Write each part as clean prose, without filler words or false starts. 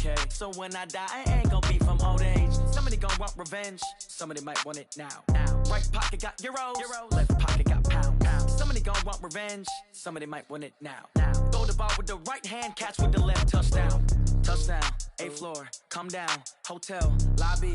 Okay, so when I die, I ain't gonna be from old age. Somebody gonna want revenge, somebody might want it now. Right pocket got euros, left pocket got pound. Somebody gonna want revenge, somebody might want it now. Throw the ball with the right hand, catch with the left, touchdown. Touchdown, 8th floor, come down, hotel, lobby.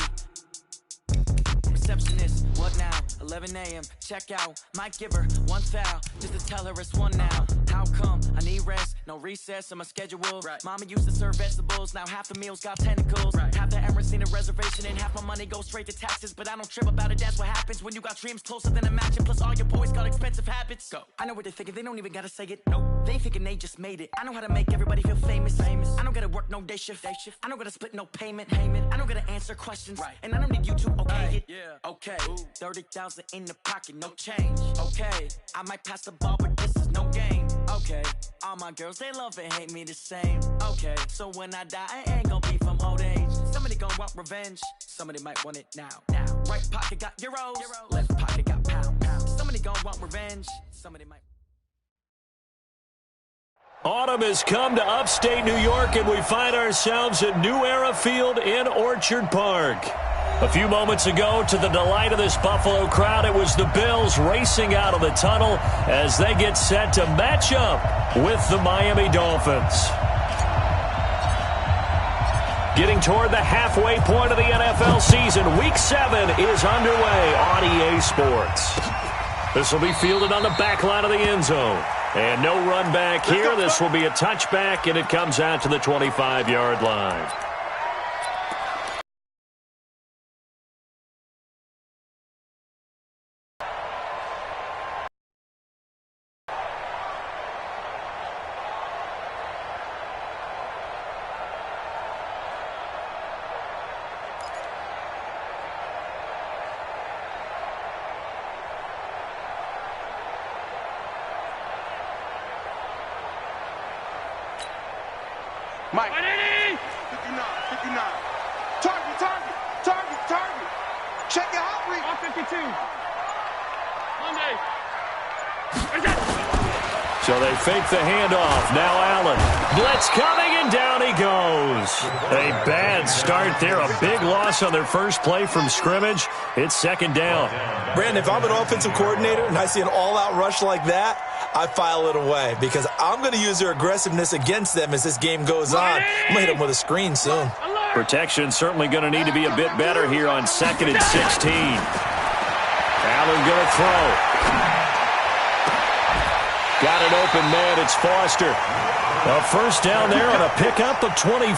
Receptionist, what now? 11 a.m. check out. Might give her one foul just to tell her it's one now. How come? I need rest, no recess in my schedule. Right. Mama used to serve vegetables, now half the meals got tentacles. Right. Half the Emirates need a reservation and half my money goes straight to taxes. But I don't trip about it, that's what happens when you got dreams closer than a match. And plus all your boys got expensive habits. Go. I know what they're thinking, they don't even gotta say it. Nope. They ain't thinking they just made it. I know how to make everybody feel famous. I don't gotta work no day shift. I don't gotta split no payment. I don't gotta answer questions. Right. And I don't need you to okay it. Yeah. Okay, 30,000 in the pocket, no change. Okay, I might pass the ball, but this is no game. Okay, all my girls, they love and hate me the same. Okay, so when I die, I ain't gonna be from old age. Somebody gonna want revenge, somebody might want it now. Right pocket got euros, left pocket got pound. Somebody gonna want revenge, somebody might. Autumn has come to upstate New York, and we find ourselves at New Era Field in Orchard Park. A few moments ago, to the delight of this Buffalo crowd, it was the Bills racing out of the tunnel as they get set to match up with the Miami Dolphins. Getting toward the halfway point of the NFL season, Week 7 is underway on EA Sports. This will be fielded on the back line of the end zone. And no run back here. This will be a touchback, and it comes out to the 25-yard line. Mike. 59. Target. Check your hot read. 52. Monday. So they fake the handoff. Now Allen. Blitz coming, and down he goes. A bad start there. A big loss on their first play from scrimmage. It's second down. Brandon, if I'm an offensive coordinator and I see an all-out rush like that, I file it away because I'm going to use their aggressiveness against them as this game goes on. I'm going to hit them with a screen soon. Protection certainly going to need to be a bit better here on 2nd and 16. Allen going to throw. Got an open man. It's Foster. A first down there on a pickup of 25.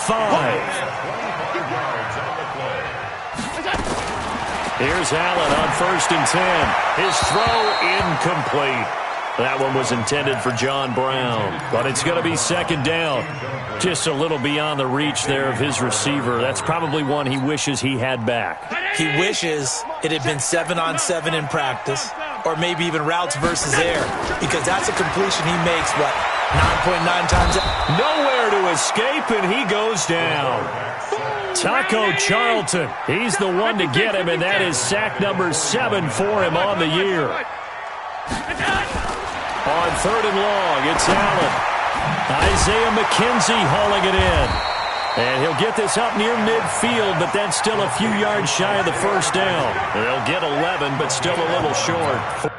Here's Allen on 1st and 10. His throw incomplete. That one was intended for John Brown, but it's going to be second down. Just a little beyond the reach there of his receiver. That's probably one he wishes he had back. He wishes it had been 7-on-7 in practice, or maybe even routes versus air, because that's a completion he makes, 9.9 times? Nowhere to escape, and he goes down. Taco Charlton, he's the one to get him, and that is sack number 7 for him on the year. On 3rd and long, it's Allen. Isaiah McKenzie hauling it in. And he'll get this up near midfield, but that's still a few yards shy of the first down. They'll get 11, but still a little short.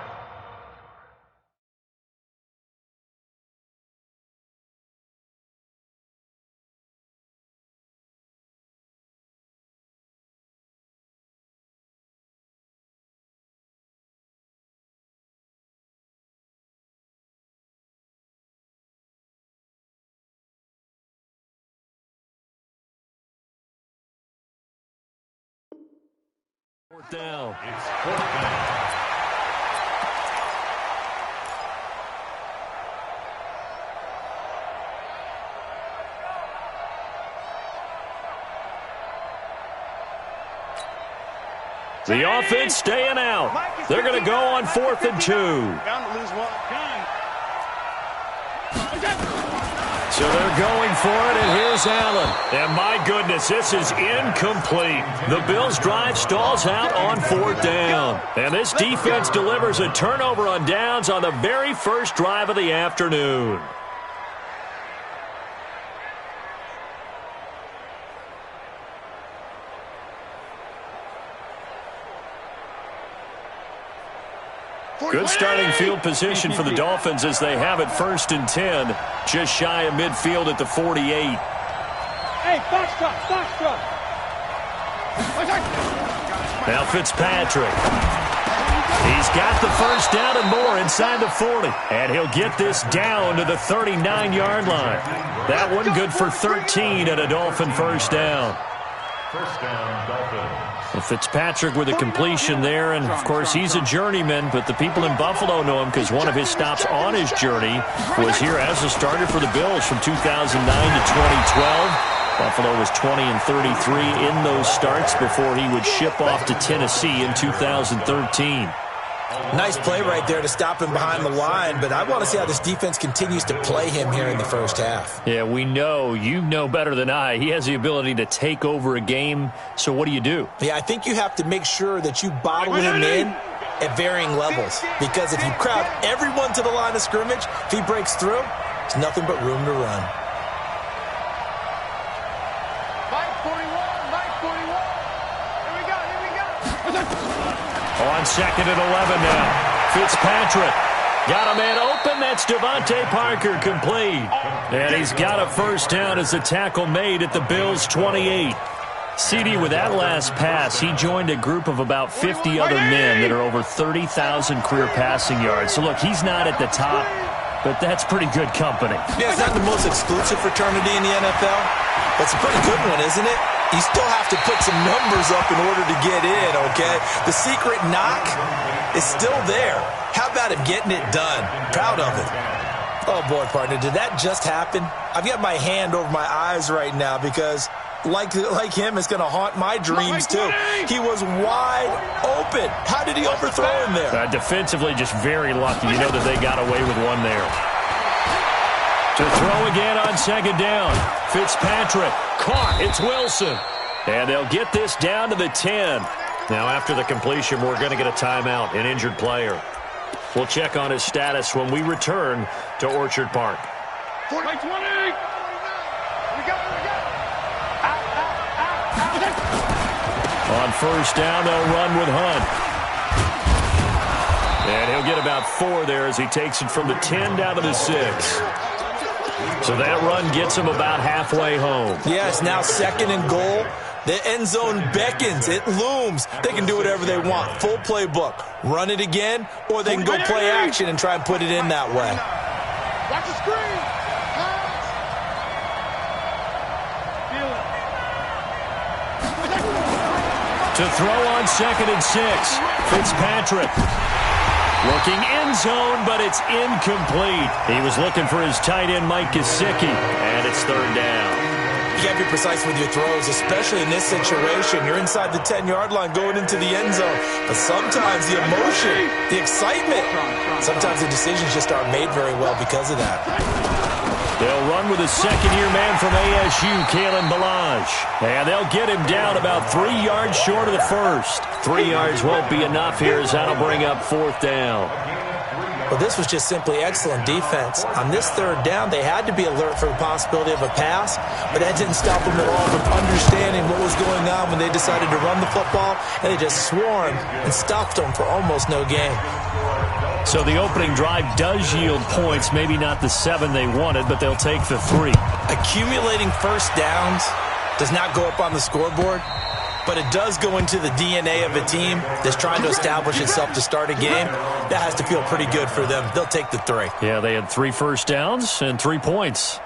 Fourth down. It's 4th down. The offense staying out. They're going to go on 4th and 2. Bound to lose one. So they're going for it, and here's Allen. And my goodness, this is incomplete. The Bills' drive stalls out on 4th down. And this defense delivers a turnover on downs on the very first drive of the afternoon. Good starting field position for the Dolphins as they have it 1st and 10, just shy of midfield at the 48. Hey, foxtrot. Now Fitzpatrick. He's got the first down and more inside the 40. And he'll get this down to the 39-yard line. That one good for 13 and a Dolphin first down. First down, Dolphins. Well, Fitzpatrick with a completion there, and of course he's a journeyman, but the people in Buffalo know him because one of his stops on his journey was here as a starter for the Bills from 2009 to 2012. Buffalo was 20-33 in those starts before he would ship off to Tennessee in 2013. Nice play right there to stop him behind the line, but I want to see how this defense continues to play him here in the first half. Yeah, we know. You know better than I. He has the ability to take over a game, so what do you do? Yeah, I think you have to make sure that you bottle him in at varying levels, because if you crowd everyone to the line of scrimmage, if he breaks through, there's nothing but room to run. On 2nd and 11 now. Fitzpatrick got a man open. That's Devontae Parker complete. And he's got a first down as the tackle made at the Bills' 28. CD, with that last pass, he joined a group of about 50 other men that are over 30,000 career passing yards. So, look, he's not at the top, but that's pretty good company. Yeah, it's not the most exclusive fraternity in the NFL, but it's a pretty good one, isn't it? You still have to put some numbers up in order to get in, okay? The secret knock is still there. How about him getting it done? Proud of it. Oh, boy, partner, did that just happen? I've got my hand over my eyes right now because, like him, it's going to haunt my dreams, too. He was wide open. How did he overthrow him there? Defensively, just very lucky. You know that they got away with one there. To throw again on 2nd down. Fitzpatrick caught. It's Wilson. And they'll get this down to the 10. Now, after the completion, we're going to get a timeout, an injured player. We'll check on his status when we return to Orchard Park. 20. On 1st down, they'll run with Hunt. And he'll get about 4 there as he takes it from the 10 down to the 6. So that run gets him about halfway home. Yeah, it's now 2nd and goal. The end zone beckons. It looms. They can do whatever they want. Full playbook. Run it again, or they can go play action and try and put it in that way. Watch the screen. To throw on 2nd and 6. Fitzpatrick. Looking end zone, but it's incomplete. He was looking for his tight end, Mike Gesicki, and it's 3rd down. You got to be precise with your throws, especially in this situation. You're inside the 10-yard line going into the end zone. But sometimes the emotion, the excitement, sometimes the decisions just aren't made very well because of that. They'll run with a second-year man from ASU, Kalen Ballage. And they'll get him down about 3 yards short of the first. 3 yards won't be enough here as that'll bring up 4th down. Well, this was just simply excellent defense. On this 3rd down, they had to be alert for the possibility of a pass, but that didn't stop them at all from understanding what was going on when they decided to run the football, and they just swarmed and stuffed them for almost no gain. So the opening drive does yield points, maybe not the 7 they wanted, but they'll take the 3. Accumulating first downs does not go up on the scoreboard, but it does go into the DNA of a team that's trying to establish itself to start a game. That has to feel pretty good for them. They'll take the 3. Yeah, they had 3 first downs and 3 points.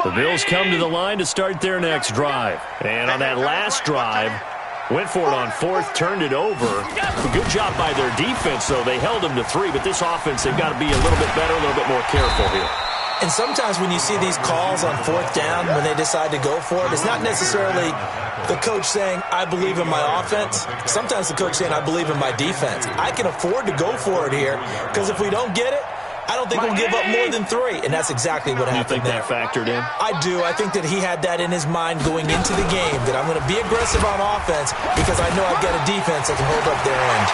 The Bills come to the line to start their next drive. And on that last drive, went for it on 4th, turned it over. Good job by their defense, though. They held them to 3, but this offense, they've got to be a little bit better, a little bit more careful here. And sometimes when you see these calls on 4th down, when they decide to go for it, it's not necessarily the coach saying, I believe in my offense. Sometimes the coach saying, I believe in my defense. I can afford to go for it here, because if we don't get it, I don't think we'll give up more than 3, and that's exactly what happened there. You think that factored in? I do. I think that he had that in his mind going into the game, that I'm going to be aggressive on offense because I know I've got a defense that can hold up their end.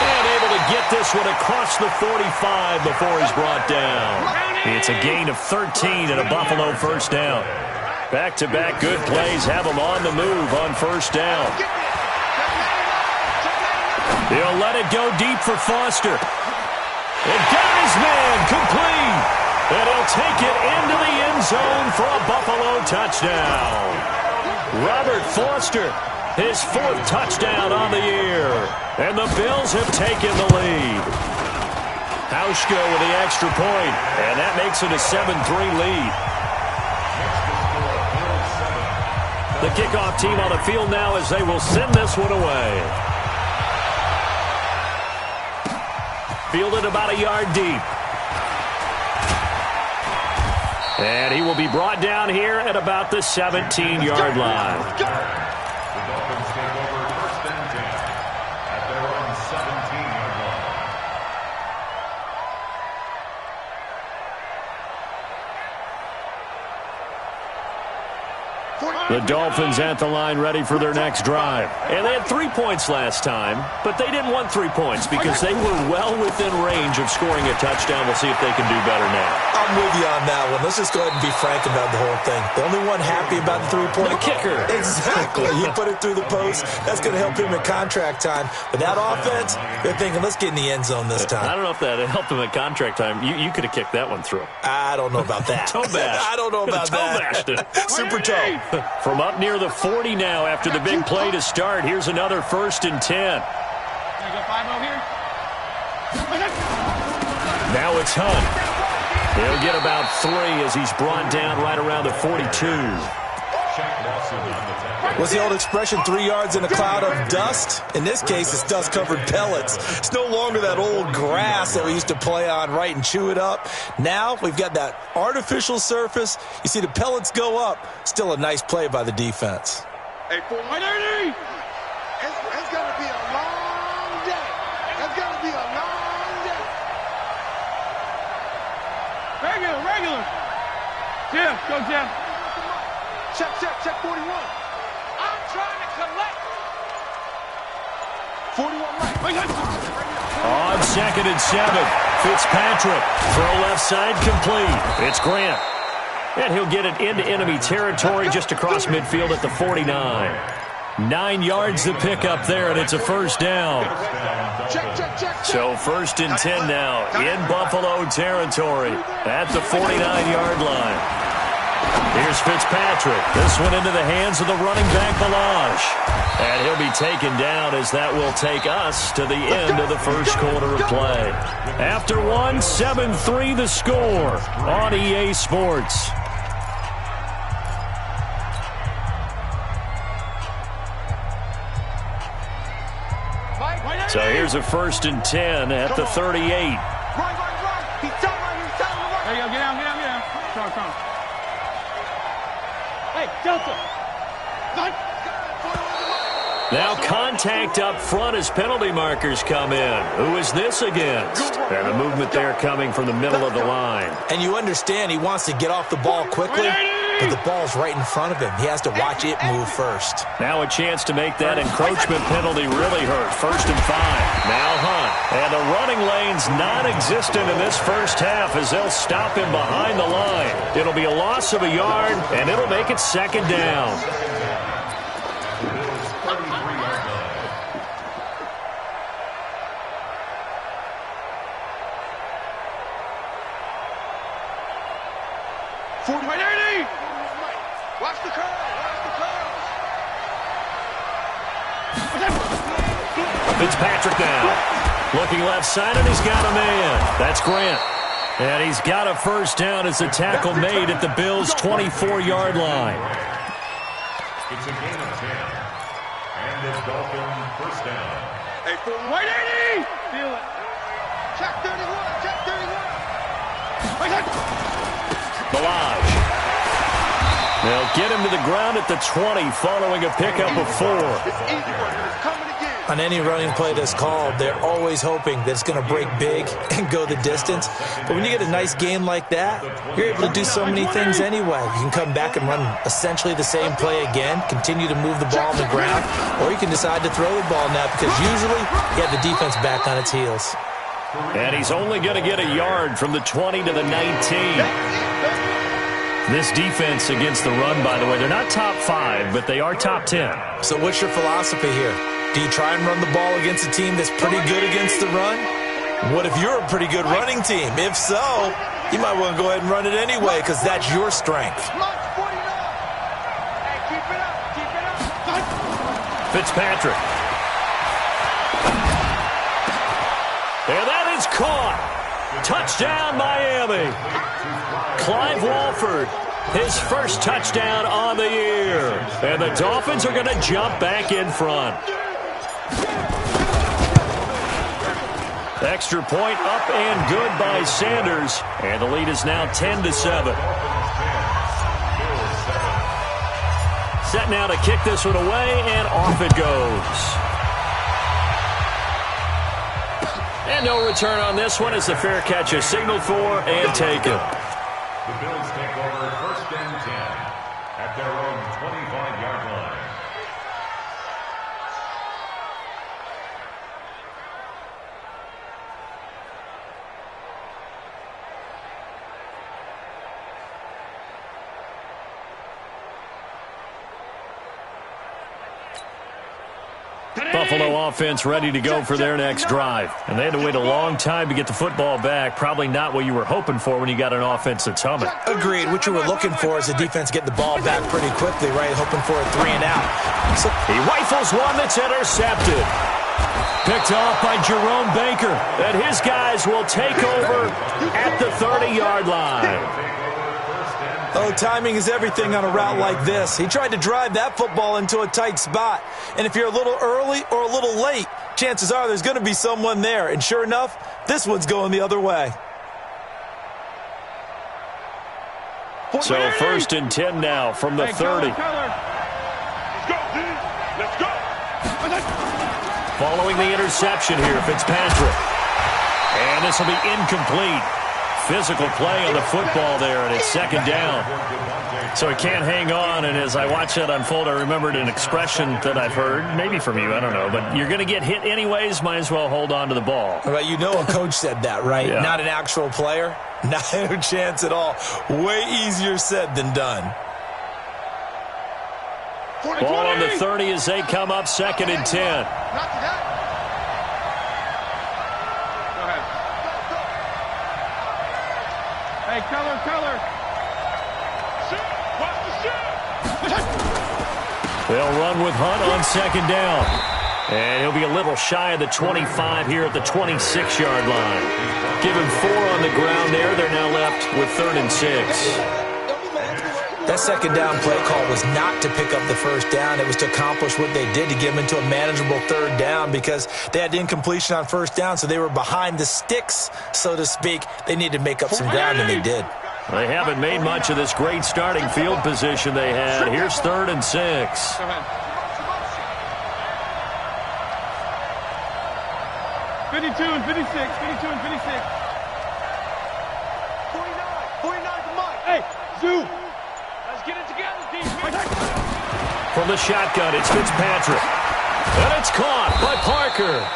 And able to get this one across the 45 before he's brought down. It's a gain of 13 and a Buffalo first down. Back-to-back good plays have him on the move on first down. He'll let it go deep for Foster. And got his man complete. And he'll take it into the end zone for a Buffalo touchdown. Robert Foster, his 4th touchdown on the year. And the Bills have taken the lead. Hauschko with the extra point, and that makes it a 7-3 lead. The kickoff team on the field now as they will send this one away. Fielded about a yard deep. And he will be brought down here at about the 17-yard line. The Dolphins take over 1st and 10 at their own 17-yard line. The Dolphins at the line ready for their next drive. And they had 3 points last time, but they didn't want 3 points because they were well within range of scoring a touchdown. We'll see if they can do better now. I'm with you on that one. Let's just go ahead and be frank about the whole thing. The only one happy about the 3-point kicker. Exactly. He put it through the post. That's going to help him in contract time. But that offense, they're thinking, let's get in the end zone this time. I don't know if that helped him at contract time. You could have kicked that one through. I don't know about that. Toe bash. I don't know about toe that. Bashed it. Super toe. From up near the 40 now after the big play to start. Here's another 1st and 10. Now it's Hunt. He'll get about 3 as he's brought down right around the 42. What's the old expression, 3 yards in a cloud of dust? In this case, it's dust-covered pellets. It's no longer that old grass that we used to play on, right, and chew it up. Now we've got that artificial surface. You see the pellets go up. Still a nice play by the defense. Hey, 180! It's going to be a long day. It's going to be a long day. Regular. Jim, go Jim. Check 41. I'm trying to collect. 41 right. On 2nd and 7, Fitzpatrick. Throw left side complete. It's Grant. And he'll get it into enemy territory just across midfield at the 49. 9 yards to pick up there, and it's a first down. Check. So 1st and 10 now in Buffalo territory at the 49-yard line. Here's Fitzpatrick. This one into the hands of the running back, Balazs. And he'll be taken down as that will take us to the end of the first quarter of play. After one, 7-3 the score on EA Sports. So here's a 1st and 10 at the 38. Right. He's telling him. There you go. Get down. Come. Hey, Delta. Now contact up front as penalty markers come in. Who is this against? And the movement there coming from the middle of the line. And you understand he wants to get off the ball quickly, but the ball's right in front of him. He has to watch it move first. Now a chance to make that encroachment penalty really hurt. 1st and 5. Now Hunt. And the running lane's non-existent in this first half as they'll stop him behind the line. It'll be a loss of a yard, and it'll make it 2nd down. Watch the curve. Fitzpatrick now. Looking left side, and he's got a man. That's Grant. And he's got a first down as the tackle made at the Bills' 24-yard line. It's a gain of 10. And it's Dolphin first down. Hey, 180! Feel it. check 31. Balazs. They'll get him to the ground at the 20 following a pickup of 4. It's easy work. It's coming again. On any running play that's called, they're always hoping that it's going to break big and go the distance. But when you get a nice game like that, you're able to do so many things anyway. You can come back and run essentially the same play again, continue to move the ball on the ground, or you can decide to throw the ball now because usually you have the defense back on its heels. And he's only going to get a yard from the 20 to the 19. This defense against the run, by the way, they're not top 5, but they are top 10. So what's your philosophy here? Do you try and run the ball against a team that's pretty good against the run? What if you're a pretty good running team? If so, you might want to go ahead and run it anyway because that's your strength. Fitzpatrick. And that is caught. Touchdown, Miami. Clive Walford, his first touchdown on the year. And the Dolphins are going to jump back in front. Extra point up and good by Sanders. And the lead is now 10-7. Set now to kick this one away, and off it goes. And no return on this one as the fair catch is signaled for and taken. The Bills take over 1st and 10 at their own 25-yard line. Buffalo offense ready to go for their next drive. And they had to wait a long time to get the football back. Probably not what you were hoping for when you got an offense that's humming. Agreed. What you were looking for is the defense getting the ball back pretty quickly, right? Hoping for a 3 and out. So he rifles one that's intercepted. Picked off by Jerome Baker. And his guys will take over at the 30-yard line. Oh, timing is everything on a route like this. He tried to drive that football into a tight spot. And if you're a little early or a little late, chances are there's going to be someone there. And sure enough, this one's going the other way. So 1st and 10 now from the 30. Let's go. Following the interception here, Fitzpatrick. And this will be incomplete. Physical play on the football there, and it's 2nd down. So he can't hang on, and as I watch that unfold, I remembered an expression that I've heard, maybe from you, I don't know, but you're going to get hit anyways, might as well hold on to the ball. Right, you know a coach said that, right? Yeah. Not an actual player. Not a chance at all. Way easier said than done. Ball on the 30 as they come up 2nd and 10. Hey, color. They'll run with Hunt on 2nd down. And he'll be a little shy of the 25 here at the 26-yard line. Give him 4 on the ground there. They're now left with 3rd and 6. That 2nd down play call was not to pick up the 1st down. It was to accomplish what they did, to get them into a manageable 3rd down because they had incompletion on 1st down, so they were behind the sticks, so to speak. They needed to make up some ground, and they did. They haven't made much of this great starting field position they had. Here's 3rd and 6. 52 and 56. 49, come on. Hey, Zoo. Let's get it together, defense. From the shotgun, it's Fitzpatrick. And it's caught by Parker.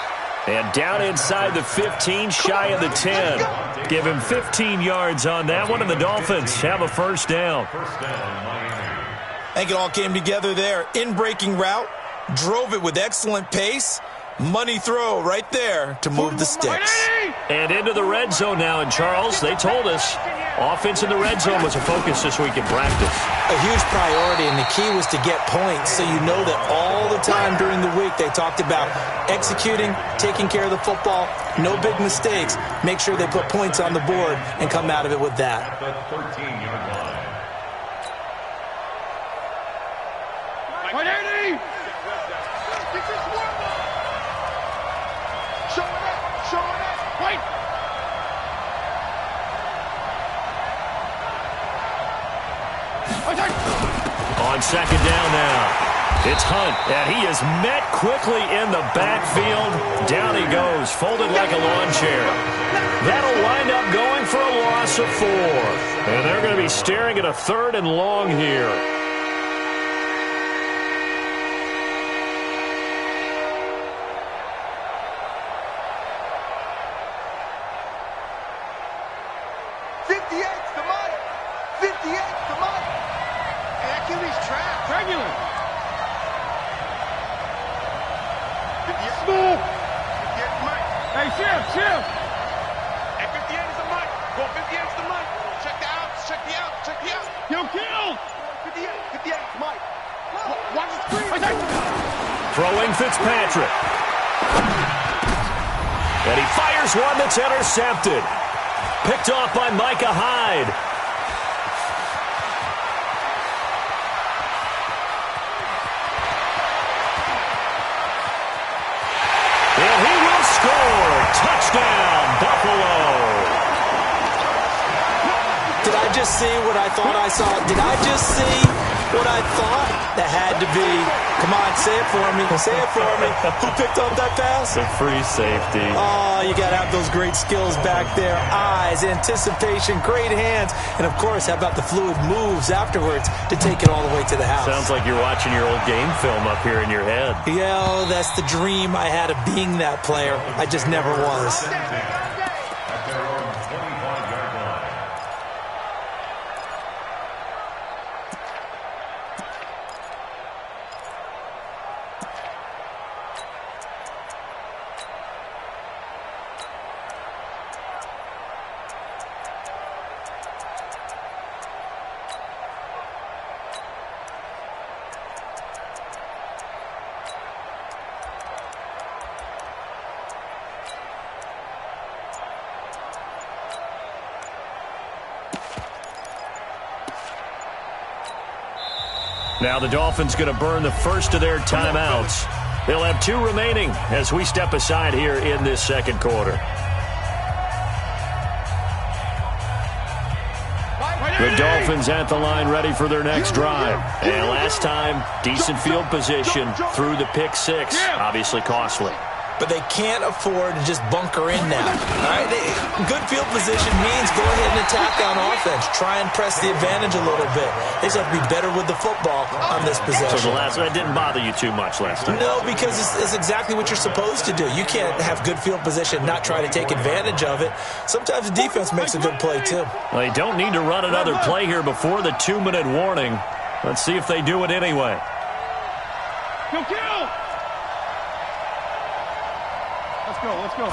And down inside the 15, shy of the 10. Give him 15 yards on that one, and the Dolphins have a 1st down. I think it all came together there. In-breaking route, drove it with excellent pace. Money throw right there to move the sticks. And into the red zone now, and Charles, they told us offense in the red zone was a focus this week in practice. A huge priority, and the key was to get points, so you know that all the time during the week they talked about executing, taking care of the football, no big mistakes, make sure they put points on the board and come out of it with that. The 13-yard line. On 2nd down now, it's Hunt, and he is met quickly in the backfield. Down he goes, folded like a lawn chair. That'll wind up going for a loss of 4. And they're going to be staring at a 3rd and long here. 58's the Mike. 58's the Mike. And that QB's trapped. Regular. 58's Smooth. 58's the Mike. Hey, shift. And 58 is the Mike. Go 58 is the Mike. Check the outs. Check the outs. Check the outs. Kill. 58 is Mike. Watch the screen. Throwing Fitzpatrick. And he fires one that's intercepted. Picked off by Micah Hyde. And he will score. Touchdown, Buffalo. Did I just see what I thought I saw? Did I just see what I thought? That had to be. Come on, say it for me. Say it for me. Who picked up that pass? The free safety. Oh, you got to have those great skills back there. Eyes, anticipation, great hands. And, of course, how about the fluid moves afterwards to take it all the way to the house? Sounds like you're watching your old game film up here in your head. Yeah, oh, that's the dream I had of being that player. I just never was. At their own 25-yard line. Now the Dolphins going to burn the first of their timeouts. They'll have 2 remaining as we step aside here in this second quarter. The Dolphins at the line ready for their next drive. And last time, decent field position through the pick 6. Obviously costly. But they can't afford to just bunker in now. All right? Good field position means go ahead and attack on offense. Try and press the advantage a little bit. They just have to be better with the football on this possession. So that didn't bother you too much last time? No, because it's exactly what you're supposed to do. You can't have good field position, not try to take advantage of it. Sometimes the defense makes a good play, too. Well, they don't need to run another play here before the 2-minute warning. Let's see if they do it anyway. Kill. Let's go.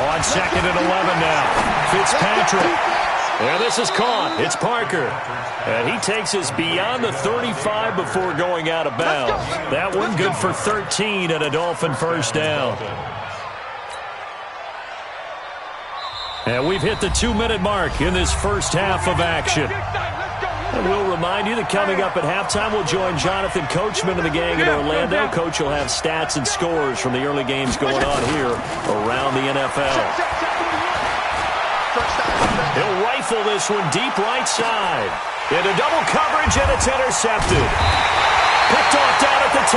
On second and 11 now. Fitzpatrick. Yeah, this is caught. It's Parker. And he takes us beyond the 35 before going out of bounds. That one good for 13 and a Dolphin first down. And we've hit the 2-minute mark in this first half of action. And we'll remind you that coming up at halftime, we'll join Jonathan Coachman and the gang in Orlando. Coach will have stats and scores from the early games going on here around the NFL. He'll rifle this one deep right side. Into double coverage, and it's intercepted. Picked off down at the 10.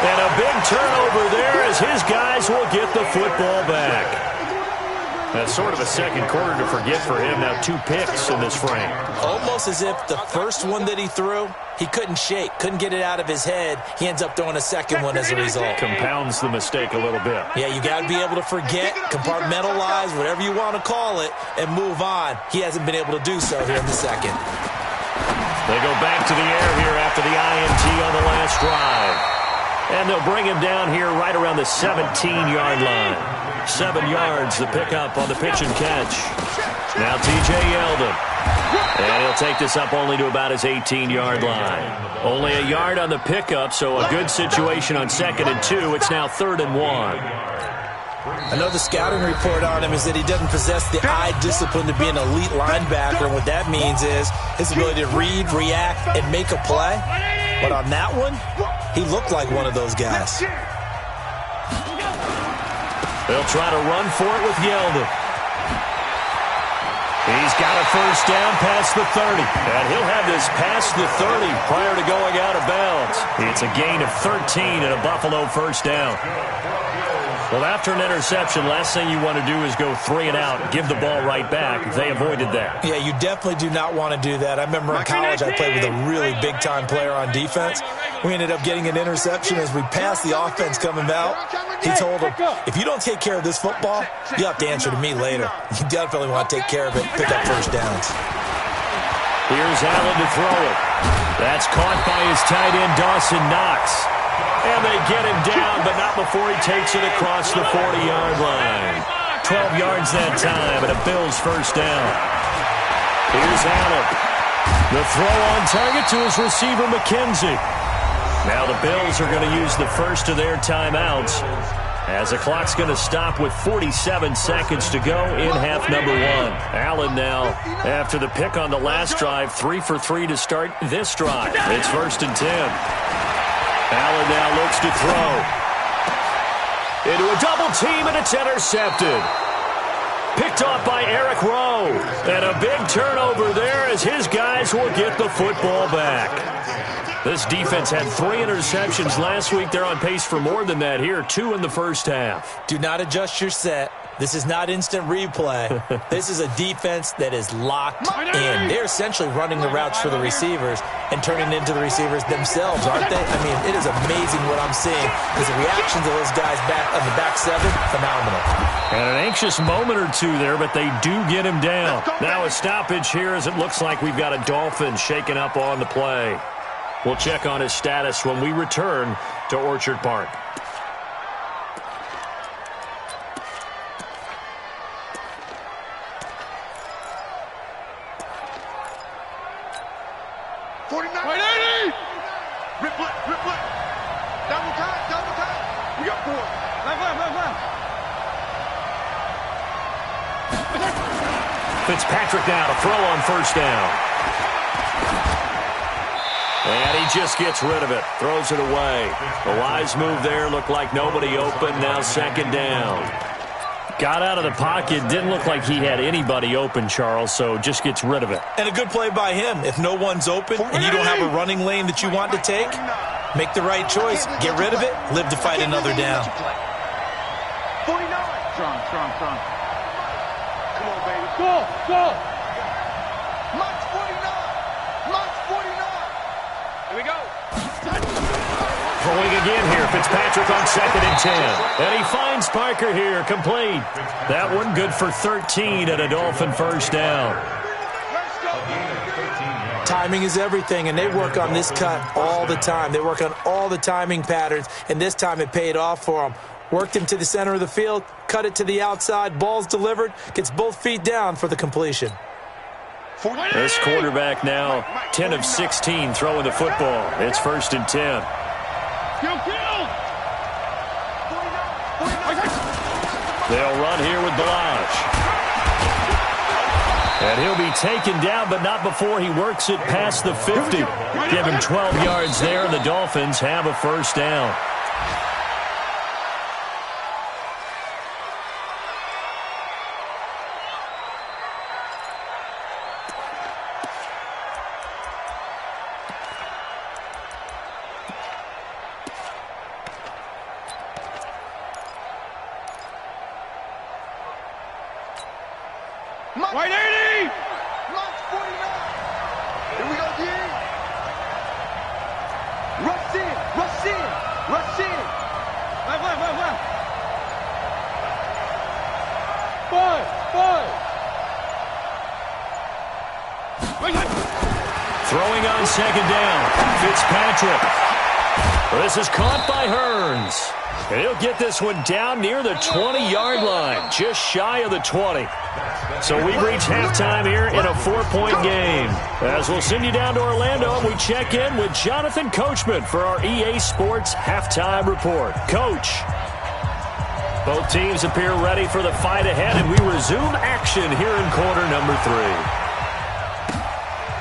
And a big turnover there as his guys will get the football back. That's sort of a second quarter to forget for him. Now 2 picks in this frame. Almost as if the first one that he threw, he couldn't shake, couldn't get it out of his head. He ends up throwing a second one as a result. Compounds the mistake a little bit. Yeah, you got to be able to forget, compartmentalize, whatever you want to call it, and move on. He hasn't been able to do so here in the second. They go back to the air here after the INT on the last drive. And they'll bring him down here right around the 17-yard line. 7 yards, the pickup on the pitch and catch. Now T.J. Yeldon. And he'll take this up only to about his 18-yard line. Only a yard on the pickup, so a good situation on 2nd and 2. It's now 3rd and 1. I know the scouting report on him is that he doesn't possess the eye discipline to be an elite linebacker. And what that means is his ability to read, react, and make a play. But on that one, he looked like one of those guys. They'll try to run for it with Yeldon. He's got a first down past the 30. And he'll have this past the 30 prior to going out of bounds. It's a gain of 13 and a Buffalo first down. Well, after an interception, last thing you want to do is go 3 and out, give the ball right back. They avoided that. Yeah, you definitely do not want to do that. I remember in college I played with a really big-time player on defense. We ended up getting an interception as we passed the offense coming out. He told him, if you don't take care of this football, you have to answer to me later. You definitely want to take care of it, pick up first downs. Here's Allen to throw it. That's caught by his tight end, Dawson Knox. And they get him down, but not before he takes it across the 40-yard line. 12 yards that time, and a Bills first down. Here's Allen. The throw on target to his receiver, McKenzie. Now the Bills are going to use the first of their timeouts, as the clock's going to stop with 47 seconds to go in half number 1. Allen now, after the pick on the last drive, 3 for 3 to start this drive. It's 1st and 10. Allen now looks to throw. Into a double team, and it's intercepted. Picked off by Eric Rowe. And a big turnover there as his guys will get the football back. This defense had 3 interceptions last week. They're on pace for more than that here, 2 in the first half. Do not adjust your set. This is not instant replay. This is a defense that is locked in. They're essentially running the routes for the receivers and turning into the receivers themselves, aren't they? I mean, it is amazing what I'm seeing because the reactions of those guys back on the back 7, phenomenal. And an anxious moment or two there, but they do get him down. Now a stoppage here as it looks like we've got a Dolphin shaking up on the play. We'll check on his status when we return to Orchard Park. Fitzpatrick now to throw on first down. And he just gets rid of it. Throws it away. A wise move there. Looked like nobody open. Now 2nd down. Got out of the pocket. Didn't look like he had anybody open, Charles, so just gets rid of it. And a good play by him. If no one's open and you don't have a running lane that you want to take, make the right choice. Get rid of it. Live to fight another down. 49. Strong. Come on, baby. Go. Max 49. Here we go. Throwing again here. Fitzpatrick on 2nd and 10. And he finds Parker here. Complete. That one good for 13 and a Dolphin first down. Timing is everything, and they work on this cut all the time. They work on all the timing patterns, and this time it paid off for them. Worked him to the center of the field, cut it to the outside, ball's delivered, gets both feet down for the completion. This quarterback now 10 of 16 throwing the football. It's 1st and 10. They'll run here with Balaj. And he'll be taken down, but not before he works it past the 50. Give him 12 yards there, and the Dolphins have a first down. White 80! Max 49! Here we go, D. Rush in! Left. 5. Throwing on 2nd down. Fitzpatrick. This is caught by Hearns. And he'll get this one down near the 20-yard line, just shy of the 20. So we've reached halftime here in a 4-point game. As we'll send you down to Orlando, we check in with Jonathan Coachman for our EA Sports Halftime Report. Coach. Both teams appear ready for the fight ahead, and we resume action here in quarter number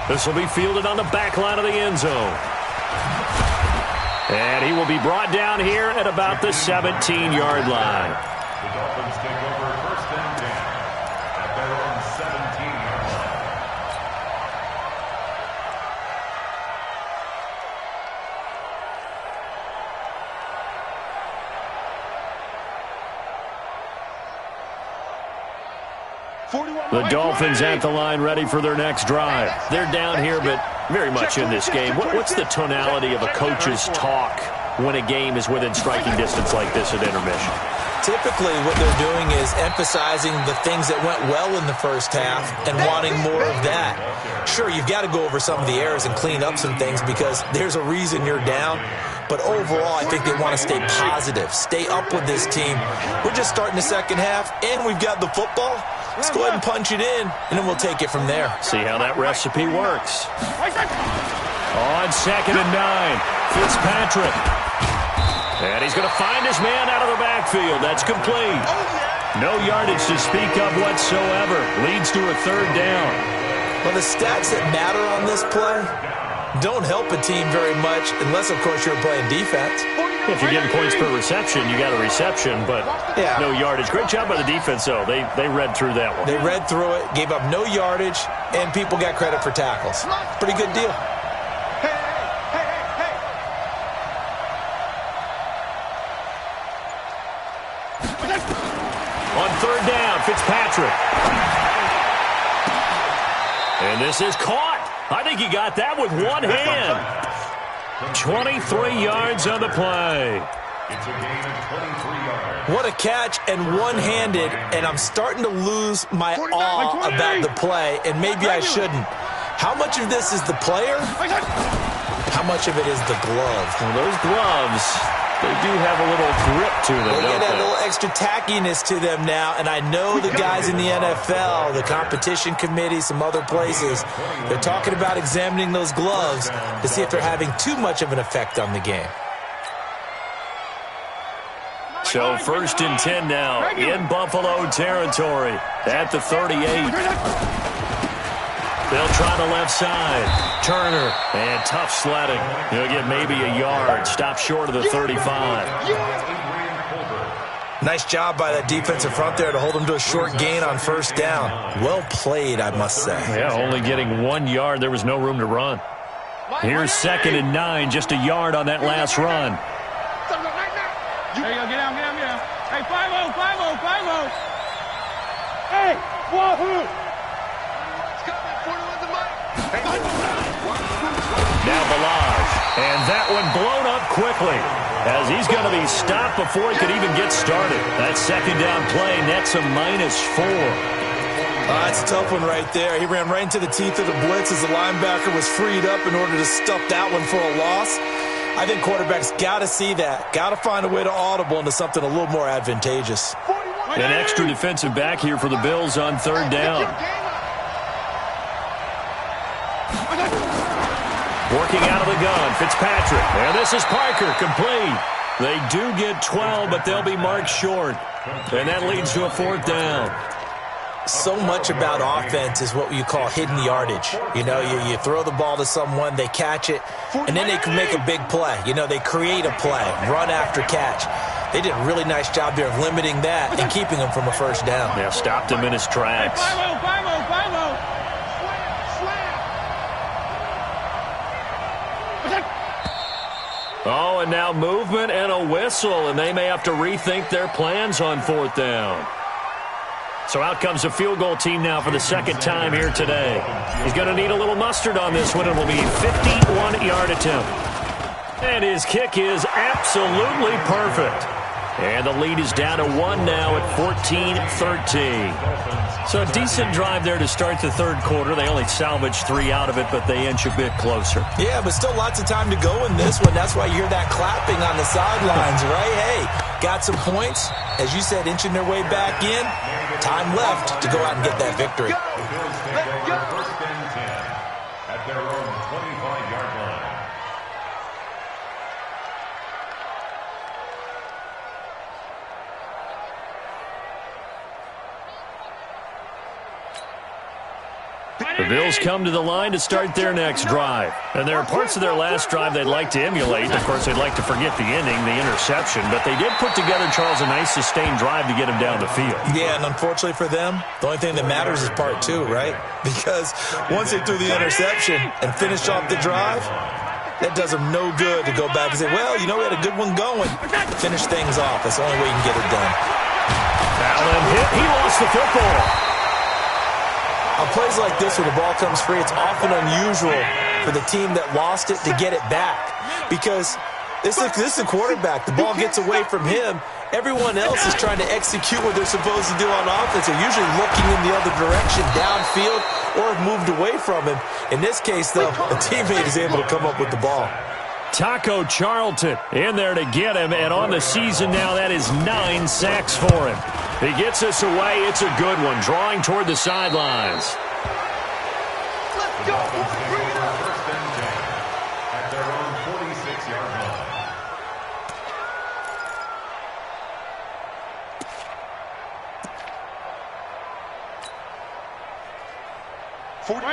3. This will be fielded on the back line of the end zone. And he will be brought down here at about the 17-yard line. The Dolphins take over 1st and 10 at their own 17-yard line. The Dolphins at the line ready for their next drive. They're down here, but very much in this game. What's the tonality of a coach's talk when a game is within striking distance like this at intermission? Typically, what they're doing is emphasizing the things that went well in the first half and wanting more of that. Sure, you've got to go over some of the errors and clean up some things because there's a reason you're down. But overall, I think they want to stay positive, stay up with this team. We're just starting the second half, and we've got the football. Let's go ahead and punch it in, and then we'll take it from there. See how that recipe works. On 2nd and 9, Fitzpatrick. And he's going to find his man out of the backfield. That's complete. No yardage to speak of whatsoever. Leads to a 3rd down. Well, the stats that matter on this play don't help a team very much unless, of course, you're playing defense. If you're getting points per reception, you got a reception, but no yardage. Great job by the defense, though. They read through that one. They read through it, gave up no yardage, and people got credit for tackles. Pretty good deal. On 3rd down, Fitzpatrick. And this is caught. I think he got that with one hand. 23 yards on the play. It's a gain of 23 yards. What a catch and one-handed, and I'm starting to lose my awe about the play, and maybe I shouldn't. How much of this is the player? How much of it is the glove? Well, those gloves, they do have a little grip to them, They don't get a they? little extra tackiness to them now, and I know the guys in the NFL, the competition committee, some other places, they're talking about examining those gloves to see if they're having too much of an effect on the game. So 1st and 10 now in Buffalo territory at the 38. They'll try the left side. Turner, and tough sledding. He'll get maybe a yard. Stop short of the 35. Nice job by that defensive front there to hold them to a short gain on 1st down. Well played, I must say. Yeah, only getting 1 yard. There was no room to run. Here's 2nd and 9, just a yard on that last run. There you go, get down. Hey, 5-0. Hey, wahoo! Now Balaj, and that one blown up quickly as he's going to be stopped before he could even get started. That 2nd down play nets a -4. That's a tough one right there. He ran right into the teeth of the blitz as the linebacker was freed up in order to stuff that one for a loss. I think quarterbacks got to see that, got to find a way to audible into something a little more advantageous. An extra defensive back here for the Bills on 3rd down. Working out of the gun, Fitzpatrick. And this is Parker, complete. They do get 12, but they'll be marked short. And that leads to a 4th down. So much about offense is what you call hidden yardage. You know, you throw the ball to someone, they catch it, and then they can make a big play. You know, they create a play, run after catch. They did a really nice job there of limiting that and keeping him from a 1st down. Yeah, stopped him in his tracks. 5-0. Oh, and now movement and a whistle, and they may have to rethink their plans on 4th down. So out comes a field goal team now for the 2nd time here today. He's going to need a little mustard on this one. It will be a 51-yard attempt. And his kick is absolutely perfect. And the lead is down to 1 now at 14-13. So a decent drive there to start the 3rd quarter. They only salvaged 3 out of it, but they inch a bit closer. Yeah, but still lots of time to go in this one. That's why you hear that clapping on the sidelines, right? Hey, got some points. As you said, inching their way back in. Time left to go out and get that victory. 1st and 10 at their own 25-yard line. The Bills come to the line to start their next drive. And there are parts of their last drive they'd like to emulate. Of course, they'd like to forget the ending, the interception. But they did put together, Charles, a nice sustained drive to get him down the field. Yeah, and unfortunately for them, the only thing that matters is part 2, right? Because once they threw the interception and finished off the drive, that does them no good to go back and say, well, you know, we had a good one going. Finish things off. That's the only way you can get it done. Allen hit. He lost the football. On plays like this where the ball comes free, it's often unusual for the team that lost it to get it back because this is a quarterback. The ball gets away from him. Everyone else is trying to execute what they're supposed to do on offense. They're usually looking in the other direction, downfield, or have moved away from him. In this case, though, a teammate is able to come up with the ball. Taco Charlton in there to get him, and on the season now, that is 9 sacks for him. He gets us away. It's a good one, drawing toward the sidelines. Let's go. Bring it up. First and 10 at their own 46-yard line.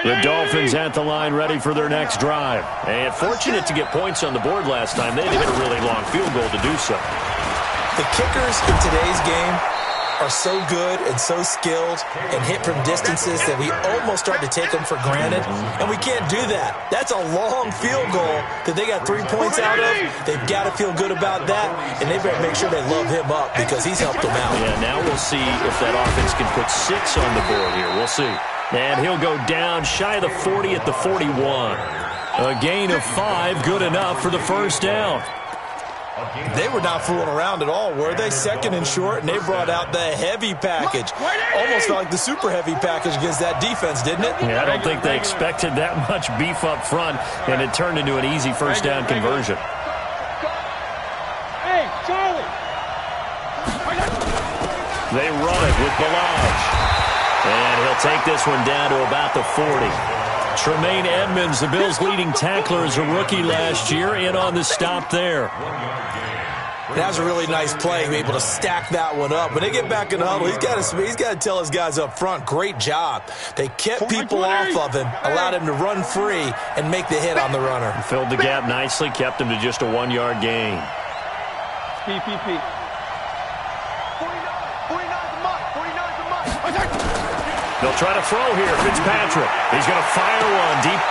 The Dolphins at the line ready for their next drive. And fortunate to get points on the board last time. They had to hit a really long field goal to do so. The kickers in today's game are so good and so skilled and hit from distances that we almost start to take them for granted, and we can't do that. That's a long field goal that they got 3 points out of. They've got to feel good about that, and they better make sure they love him up because he's helped them out. Yeah, now we'll see if that offense can put 6 on the board here. We'll see. And he'll go down shy of the 40 at the 41. A gain of 5, good enough for the first down. They were not fooling around at all, were they? Second and short, and they brought out the heavy package. Almost felt like the super heavy package against that defense, didn't it? Yeah, I don't think they expected that much beef up front, and it turned into an easy first down conversion. Hey, Charlie! They run it with Balaj. And he'll take this one down to about the 40. Tremaine Edmonds, the Bills' leading tackler as a rookie last year, in on the stop there. That was a really nice play, able to stack that one up. When they get back in the huddle, he's got to tell his guys up front, great job. They kept people off of him, allowed him to run free and make the hit on the runner. Filled the gap nicely, kept him to just a 1-yard gain. PPP. 49's a must. 49's a must. They'll try to throw here. Fitzpatrick. He's going to fire one deep.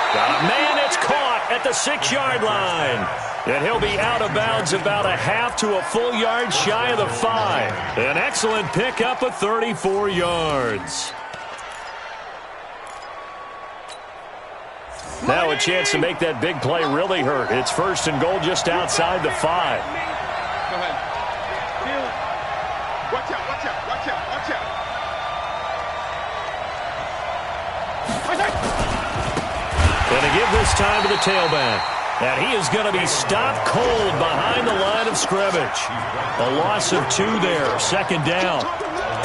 Man, it's caught at the 6-yard line. And he'll be out of bounds about a half to a full yard shy of the 5. An excellent pickup of 34 yards. Now a chance to make that big play really hurt. It's first and goal just outside the 5. Go ahead. Watch out, watch out, watch out, watch out. Going to give this time to the tailback. And he is going to be stopped cold behind the line of scrimmage. A loss of 2 there, second down.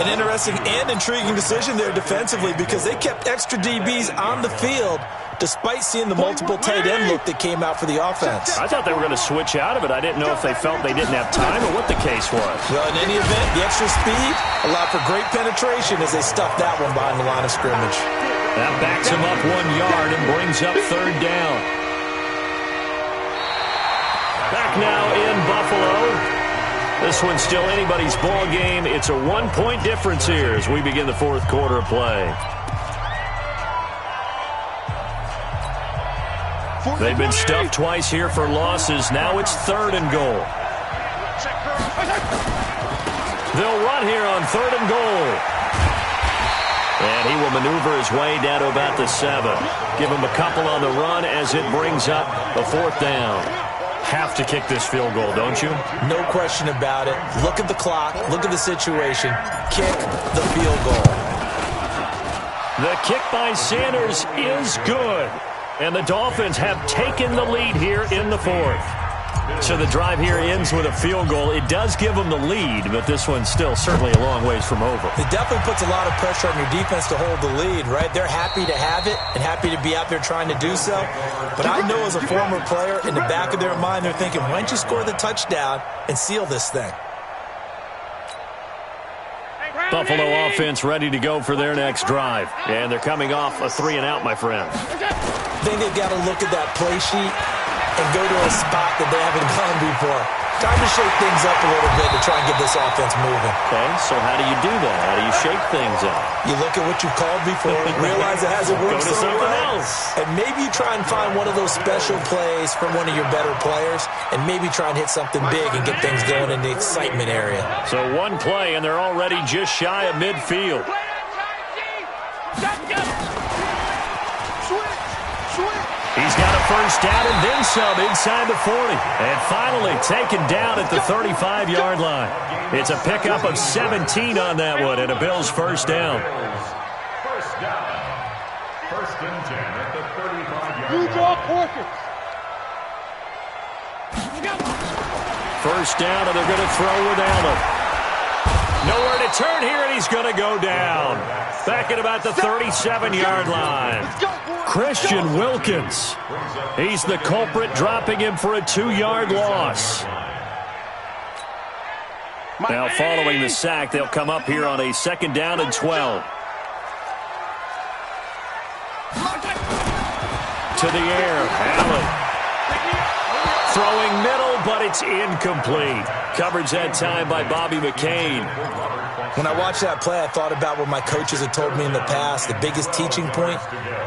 An interesting and intriguing decision there defensively because they kept extra DBs on the field despite seeing the multiple tight end look that came out for the offense. I thought they were going to switch out of it. I didn't know if they felt they didn't have time or what the case was. Well, in any event, the extra speed allowed for great penetration as they stuffed that one behind the line of scrimmage. That backs him up 1 yard and brings up third down. Back now in Buffalo. This one's still anybody's ball game. It's a 1-point difference here as we begin the fourth quarter of play. They've been stuffed twice here for losses. Now it's third and goal. They'll run here on third and goal. And he will maneuver his way down to about the 7. Give him a couple on the run as it brings up a fourth down. Have to kick this field goal, don't you? No question about it. Look at the clock. Look at the situation. Kick the field goal. The kick by Sanders is good. And the Dolphins have taken the lead here in the fourth. So the drive here ends with a field goal. It does give them the lead, but this one's still certainly a long ways from over. It definitely puts a lot of pressure on your defense to hold the lead, right? They're happy to have it and happy to be out there trying to do so. But I know as a former player, in the back of their mind, they're thinking, why don't you score the touchdown and seal this thing? Buffalo offense ready to go for their next drive. And they're coming off a 3-and-out, my friend. I think they've got to look at that play sheet and go to a spot that they haven't gone before. Time to shake things up a little bit to try and get this offense moving. Okay, so how do you do that? How do you shake things up? You look at what you've called before, realize it hasn't worked Go to so something well, else. and maybe you try and find one of those special plays from one of your better players, and maybe try and hit something big and get things going in the excitement area. So one play, and they're already just shy of midfield. He's got a first down and then some inside the 40. And finally taken down at the 35-yard line. It's a pickup of 17 on that one and a Bills first down. First down. First and 10 at the 35-yard line. You draw portraits. First down, and they're going to throw with Allen. Nowhere to turn here, and he's going to go down. Back at about the 37-yard line. Christian Wilkins. He's the culprit, dropping him for a 2-yard loss. Now, following the sack, they'll come up here on a 2nd down and 12. To the air, Allen. Throwing middle, but it's incomplete. Coverage that time by Bobby McCain. When I watched that play, I thought about what my coaches had told me in the past. The biggest teaching point,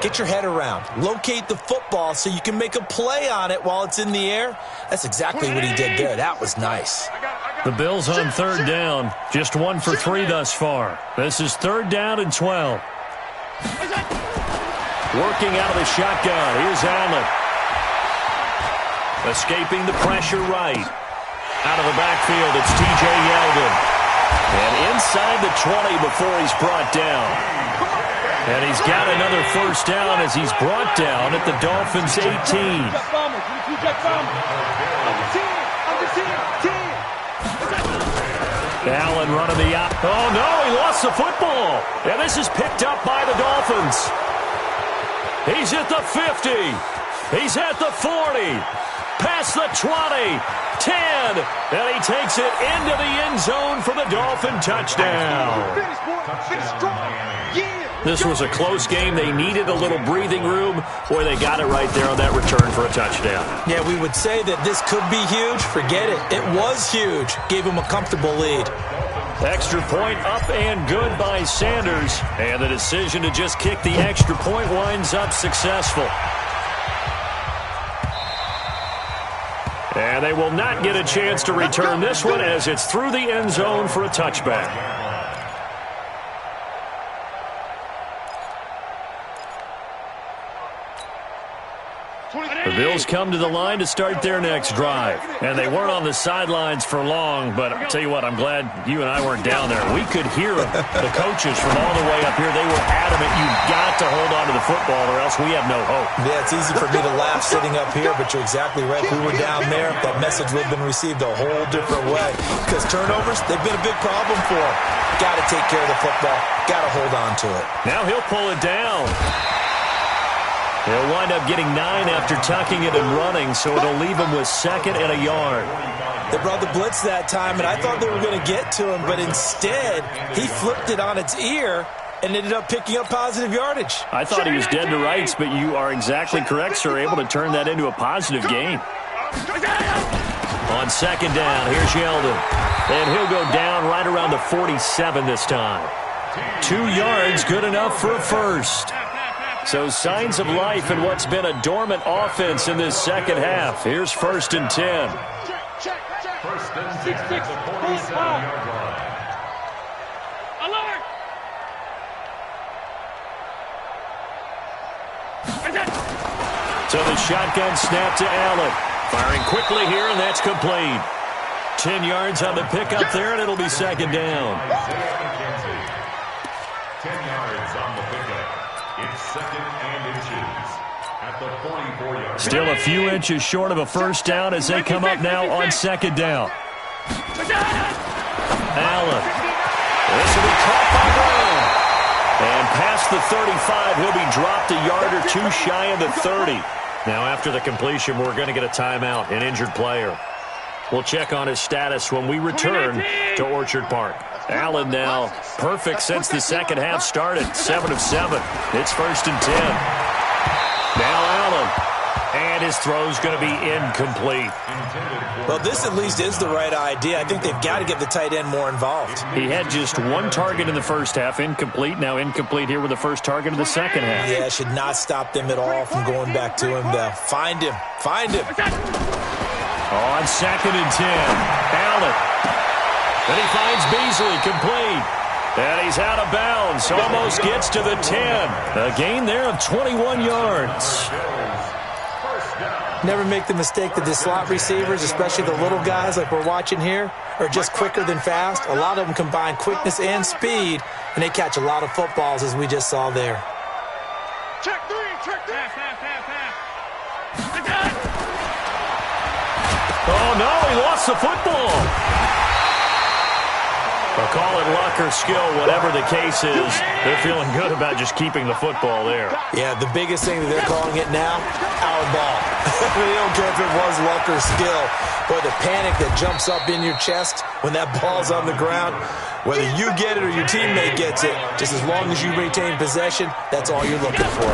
get your head around. Locate the football so you can make a play on it while it's in the air. That's exactly what he did there. That was nice. The Bills on 3rd down. Just 1 for 3 thus far. This is 3rd down and 12. Working out of the shotgun. Here's Allen. Escaping the pressure right. Out of the backfield, it's T.J. Yeldon. And inside the 20 before he's brought down. And he's got another first down as he's brought down at the Dolphins' 18. Allen running the out. Oh, no, he lost the football. And this is picked up by the Dolphins. He's at the 50. He's at the 40. Past the 20. 10. And he takes it into the end zone for the Dolphin touchdown. This was a close game. They needed a little breathing room. Boy, they got it right there on that return for a touchdown. Yeah, we would say that this could be huge. Forget it. It was huge. Gave him a comfortable lead. Extra point up and good by Sanders. And the decision to just kick the extra point winds up successful. And they will not get a chance to return this one as it's through the end zone for a touchback. The Bills come to the line to start their next drive. And they weren't on the sidelines for long, but I'll tell you what, I'm glad you and I weren't down there. We could hear them. The coaches from all the way up here, they were adamant, you've got to hold on to the football or else we have no hope. Yeah, it's easy for me to laugh sitting up here, but you're exactly right. If we were down there, that message would have been received a whole different way. Because turnovers, they've been a big problem for them. Got to take care of the football. Got to hold on to it. Now he'll pull it down. He'll wind up getting 9 after tucking it and running, so it'll leave him with 2nd and a yard. They brought the blitz that time, and I thought they were going to get to him, but instead, he flipped it on its ear and ended up picking up positive yardage. I thought he was dead to rights, but you are exactly correct, sir, able to turn that into a positive gain. On 2nd down, here's Yeldon. And he'll go down right around the 47 this time. 2 yards, good enough for a first. So signs of life in what's been a dormant offense in this second half. Here's 1st and 10. First and 10 at the 47-yard line. Alert! So the shotgun snap to Allen. Firing quickly here, and that's complete. 10 yards on the pickup there, and it'll be 2nd down. 10 yards on the pickup. It's 2nd and inches at the 44-yard line. Still a few inches short of a first down as they come up now on 2nd down. Allen. This will be caught by Brown. And past the 35, he'll be dropped a yard or 2 shy of the 30. Now after the completion, we're going to get a timeout, an injured player. We'll check on his status when we return to Orchard Park. Allen now perfect since the second half started. 7 of 7. It's 1st and 10. Now Allen. And his throw's going to be incomplete. Well, this at least is the right idea. I think they've got to get the tight end more involved. He had just 1 target in the first half. Incomplete. Now incomplete here with the first target of the second half. Yeah, it should not stop them at all from going back to him, though. Find him. Find him. On 2nd and 10. Allen. Then he finds Beasley, complete. And he's out of bounds. Almost gets to the 10. A gain there of 21 yards. Never make the mistake that the slot receivers, especially the little guys like we're watching here, are just quicker than fast. A lot of them combine quickness and speed, and they catch a lot of footballs, as we just saw there. Check three, check three. Oh, no, he lost the football. They'll call it luck or skill, whatever the case is. They're feeling good about just keeping the football there. Yeah, the biggest thing that they're calling it now, our ball. They don't care if it was luck or skill. Boy, the panic that jumps up in your chest when that ball's on the ground, whether you get it or your teammate gets it, just as long as you retain possession, that's all you're looking for.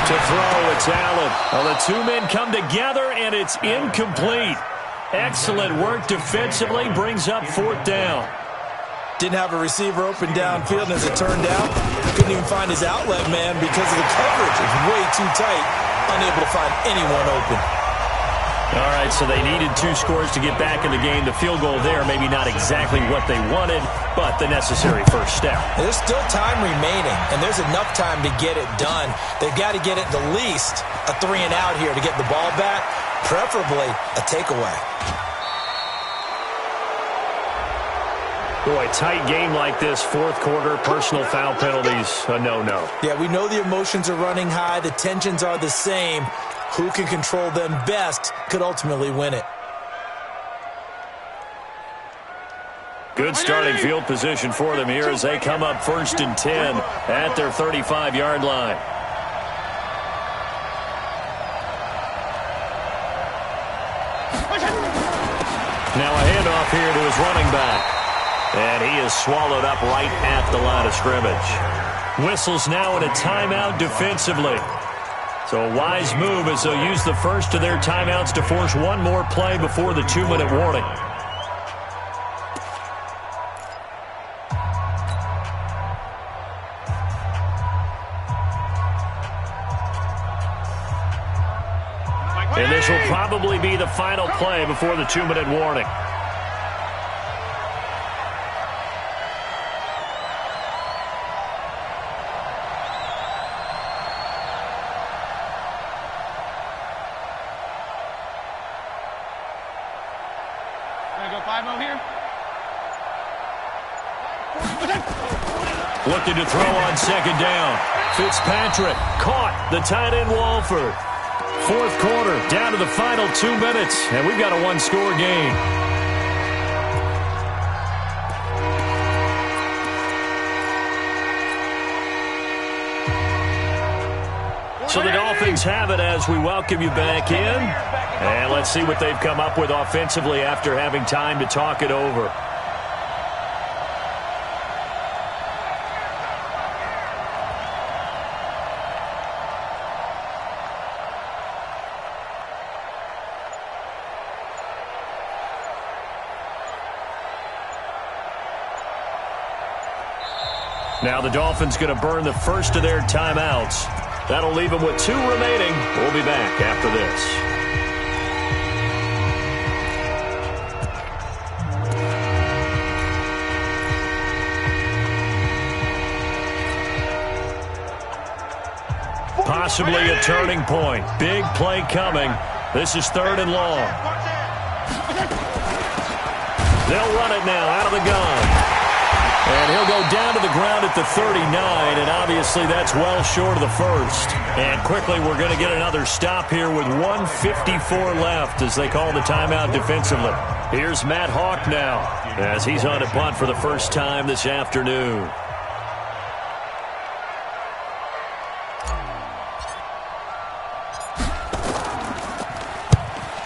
To throw, it's Allen. Well, the two men come together, and it's incomplete. Excellent work defensively, brings up 4th down. Didn't have a receiver open downfield, and as it turned out, couldn't even find his outlet man because of the coverage. It's way too tight, unable to find anyone open. All right, so they needed 2 scores to get back in the game. The field goal there, maybe not exactly what they wanted, but the necessary first step. There's still time remaining, and there's enough time to get it done. They've got to get at the least a 3-and-out here to get the ball back, preferably a takeaway. Boy, tight game like this, 4th quarter, personal foul penalties, a no-no. Yeah, we know the emotions are running high. The tensions are the same. Who can control them best could ultimately win it. Good starting field position for them here as they come up 1st and 10 at their 35-yard line. Now a handoff here to his running back. And he is swallowed up right at the line of scrimmage. Whistles now in a timeout defensively. So a wise move as they'll use the first of their timeouts to force one more play before the 2-minute warning. And this will probably be the final play before the 2-minute warning. Looking to throw on 2nd down. Fitzpatrick caught the tight end Walford. 4th quarter, down to the final 2 minutes, and we've got a 1-score game. So the Dolphins have it as we welcome you back in. And let's see what they've come up with offensively after having time to talk it over. Now the Dolphins going to burn the first of their timeouts. That'll leave them with 2 remaining. We'll be back after this. Possibly a turning point. Big play coming. This is 3rd and long. They'll run it now out of the gun. And he'll go down to the ground at the 39, and obviously that's well short of the first. And quickly we're going to get another stop here with 1:54 left as they call the timeout defensively. Here's Matt Hawk now as he's on a punt for the first time this afternoon.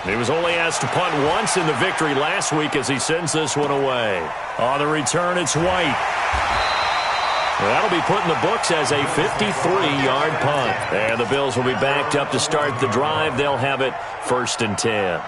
He was only asked to punt once in the victory last week as he sends this one away. On the return, it's White. That'll be put in the books as a 53-yard punt. And the Bills will be backed up to start the drive. They'll have it 1st and 10.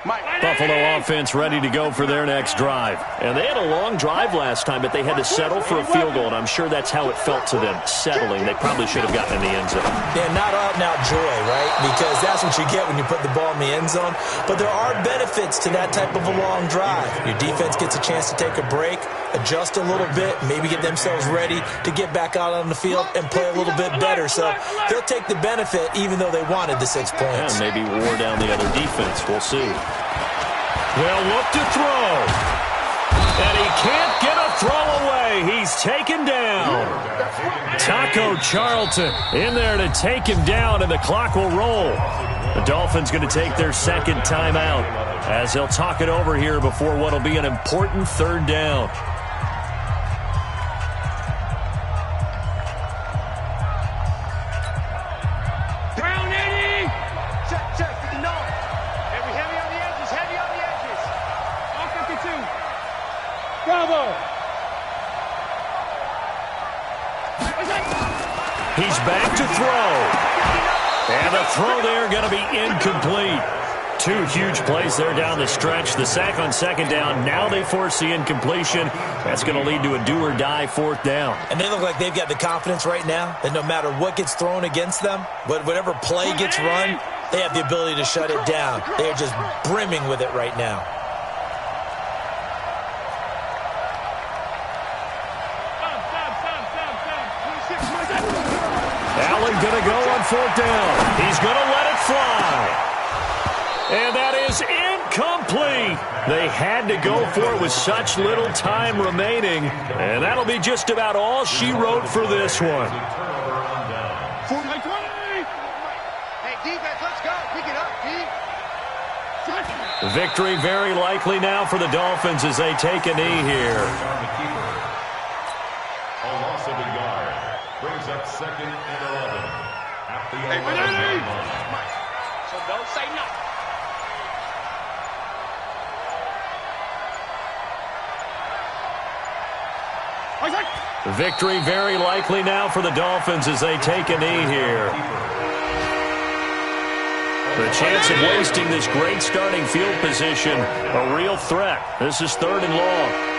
Buffalo offense ready to go for their next drive. And they had a long drive last time, but they had to settle for a field goal, and I'm sure that's how it felt to them, settling. They probably should have gotten in the end zone. Yeah, not out-and-out joy, right? Because that's what you get when you put the ball in the end zone. But there are benefits to that type of a long drive. Your defense gets a chance to take a break, adjust a little bit, maybe get themselves ready to get back out on the field and play a little bit better. So they'll take the benefit even though they wanted the 6 points. Yeah, maybe wore down the other defense. We'll see. They'll look to throw. And he can't get a throw away. He's taken down. Taco Charlton in there to take him down, and the clock will roll. The Dolphins going to take their second timeout as they'll talk it over here before what will be an important third down. He's back to throw. And the throw there going to be incomplete. Two huge plays there down the stretch. The sack on second down. Now they force the incompletion. That's going to lead to a do-or-die fourth down. And they look like they've got the confidence right now that no matter what gets thrown against them, whatever play gets run, they have the ability to shut it down. They are just brimming with it right now. Allen going to go on fourth down. He's going to let it fly. And that is incomplete. They had to go for it with such little time remaining. And that'll be just about all she wrote for this one. Hey, defense, let's go. Pick it up, D. Victory very likely now for the Dolphins as they take a knee here. A loss of a yard brings up second and 11 at the 11-yard line. So don't say nothing. Victory very likely now for the Dolphins as they take a knee here. The chance of wasting this great starting field position, a real threat. This is third and long.